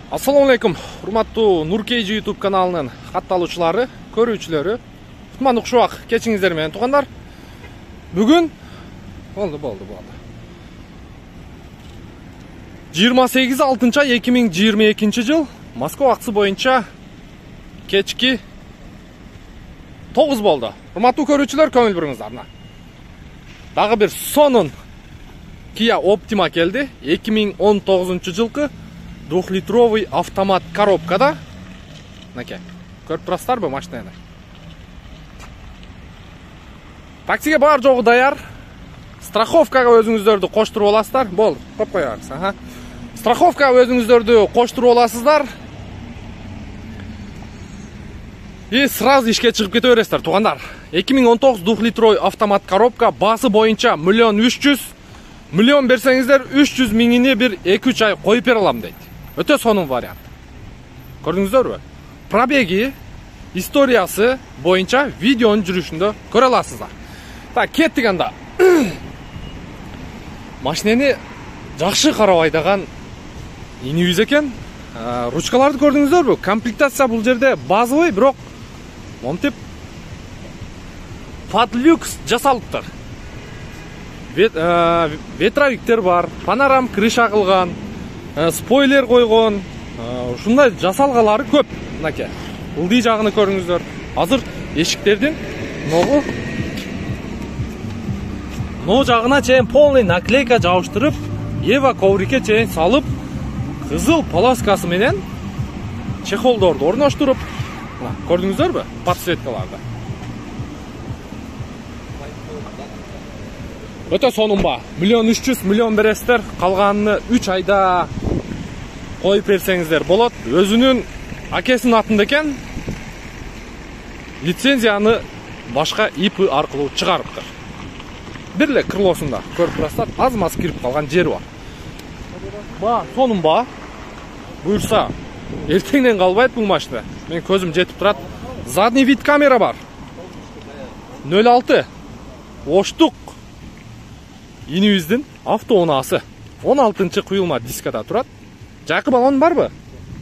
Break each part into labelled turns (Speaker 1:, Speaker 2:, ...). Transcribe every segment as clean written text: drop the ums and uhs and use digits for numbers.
Speaker 1: Assalamu алейкум, урматтуу Нуркейджи YouTube каналынын катталуучулары, көрүүчүлөрү. Кутмандык ушубак кечиңиздер менен туугандар. Бүгүн болду. 28/6/2022 жыл Москва акысы боюнча кечки 9 болду. Урматтуу көрүүчүлөр, көңүл буруңуздар. Дагы бир сонун Kia Optima келди. 2019 жылкы 2-литровый автомат коробкада. Наке, көрүп турасыздарбы машинаны? Таксиге бар жогу даяр. Страховкага өзүңүздөрдү коштуруп аласыздар. Бол, коп коебуз. Страховкага өзүңүздөрдү коштуруп аласыздар. И сразу ишке чыгып кете бересиздер, туугандар. 2019 2-литровый автомат коробка, баасы боюнча 1.300.000. Миллион берсеңиздер 300 миңини бир 2-3 ай коюп бере алам дейт. Өтө сонун вариант. Көрдүңүздөрбү? Пробеги, историясы боюнча видеонун жүрүшүндө көрө аласыздар. Так, кеттик анда. Машинени жакшы карап айдаган инибиз экен. Ручкаларды көрдүңүздөрбү? Комплектация бул жерде базовый, бирок монтип под люкс жасалыптыр. Ветровиктер бар, панорам крыша кылган, спойлер койгон, ушундай жасалгалары көп. Мынакей, ылдый жагын көрүңүздөр. Азыр эшиктердин но жагына чейин полный наклейка жабыштырып, Ева коврикке чейин салып, кызыл полоскасы менен чехолдорду орноштуруп, көрдүңүздөрбү? Подсветкаларды. Өтө сонун ба. 1.300.000 бересиздер, калганын 3 айда коюп берсеңиздер болот. Өзүнүн акесинин атында экен. Лицензияны башка ИП аркылуу чыгарыптыр. Бир эле крылосунда көрүп турасыздар, аз-маз кирип калган жери бар. Ба, сонун ба. Буюрса, эртеңден калбайт бул машина. Мен көзүм жетип турат. Задний вид камера бар. 06 оштук инибиздин автоунаасы. 16-чы куюлма дискада турат. Жайкы баллон барбы?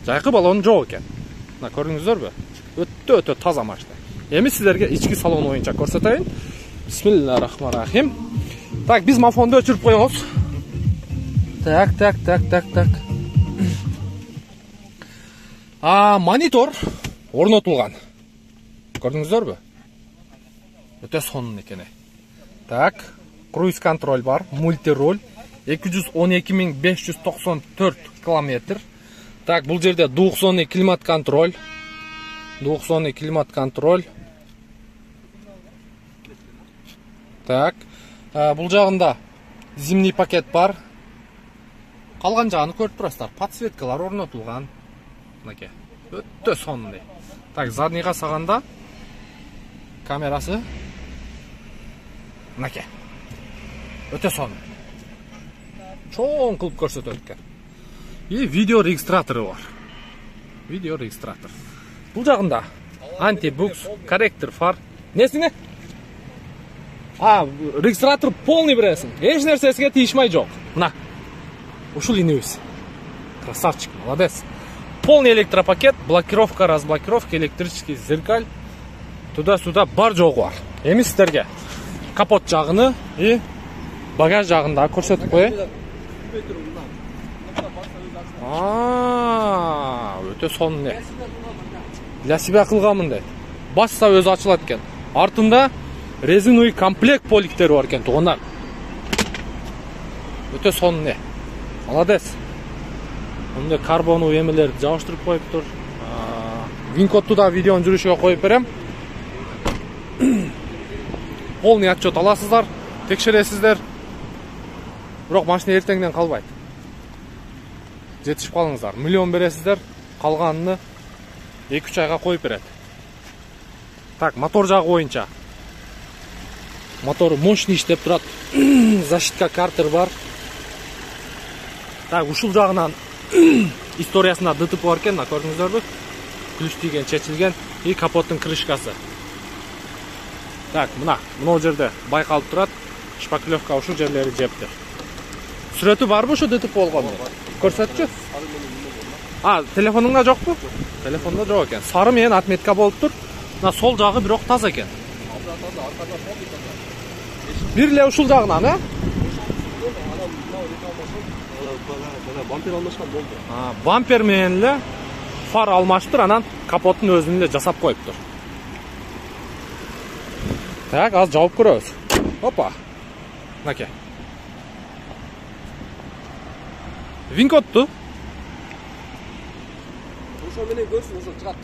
Speaker 1: Жайкы баллон жок экен. Мына көрдүңүздөрбү? Өтө таза машина. Эми силерге ички салон боюнча көрсөтөйүн. Бисмиллахиррахманиррахим. Так, биз мафонду өчүрүп коебуз. Так. Монитор орнотулган. Көрдүңүздөрбү? Өтө сонун экен. Так, круиз контроль бар, мультироль, 212.594 километр. Так, бул жерде двухзонный климат контроль. Так, бул жагында зимний пакет бар. Калган жагын көрүп турасыздар. Подсветкалар орнотулган. Мынакей, өтө сонун. Так, заднийга саганда камерасы. Мынакей. Өтө сонун. Чоң кылып көрсөтөт экен. И видео регистратору бар. Бул жагында антибукс, корректор фар. Несине? Регистратор полный бересиң. Эч нерсесиге тийишмай жок. Мына. Ушул инебиз. Красавчик, молодец. Полный электропакет, блокировка, разблокировка, электрический зеркаль. Туда-сюда бар жогу бар. Эми сиздерге капот жагыны и багаж жагында көрсөтүп коеюн. Өтө сонун. Для себя кылганмын дейт. Басса өзү ачылат экен. Артында резиновый комплект поликтери бар экен, туугандар. Өтө сонун. Молодец. Мындай карбоновый эмелерди жабыштырып коюптур. Винкодту да видеонун жүрүшүгө коюп берем. Полный отчет аласыздар, текшересиздер. Бирок машина эртеңден калбайт. Жетишип калыңыздар. Миллион бересиздер, калганын 2-3 айга коюп берет. Так, мотор жагы боюнча. Мотору мощный иштеп турат. Защитка картер бар. Так, ушул жагынан историясында ДТП бар экен, көрдүңүздөрбү? Ключ тийген, чечилген и капоттун крышкасы. Так, мына жерде байкалып турат. Шпаклевка ушул жерлери жептир. Сүрөтү барбы ушу ДТП болгону? Көрсөтчү? Telefonunda жокпу? Telefonda жок экен. Сары менен отметка болуп тур. Мына сол жагы бирок таза экен. Бир эле ушул жагынан,
Speaker 2: Бампер алмашкан болду.
Speaker 1: Бампер менен эле фар алмаштыр, анан капоттун өзүн эле жасап коюптур. Так, аз жауып көрөбүз. Опа. Мынакей. Винкодту.
Speaker 2: Ошо менен көрсүң, ошо чыгат.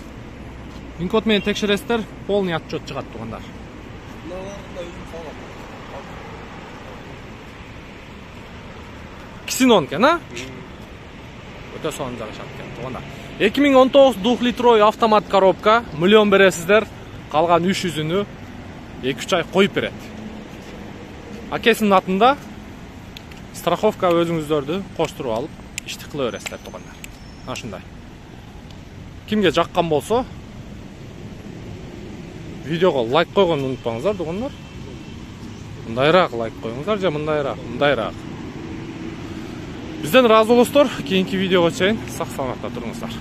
Speaker 1: Винкод менен текшересиздер, полный отчет чыгат туугандар.
Speaker 2: Мыналарында өзүм салгам.
Speaker 1: Ксенон экен, Өтө сонун жагышат экен туугандар. 2019 двухлитровый автомат коробка, миллион бересиздер, калган 300-үнү 2-3 ай коюп берет. Акесинин атында страховка өзүңүздөрдү коштуруп алып, ишти кыла бересиздер туугандар. Ашындай. Кимге жаккан болсо, видеого лайк койгонду унутпаңыздар туугандар. Мындайраак лайк коюңуздар же мындайраак. Бизден ыраазы болосуздар. Кийинки видеого чейин сак саламатта туруңуздар.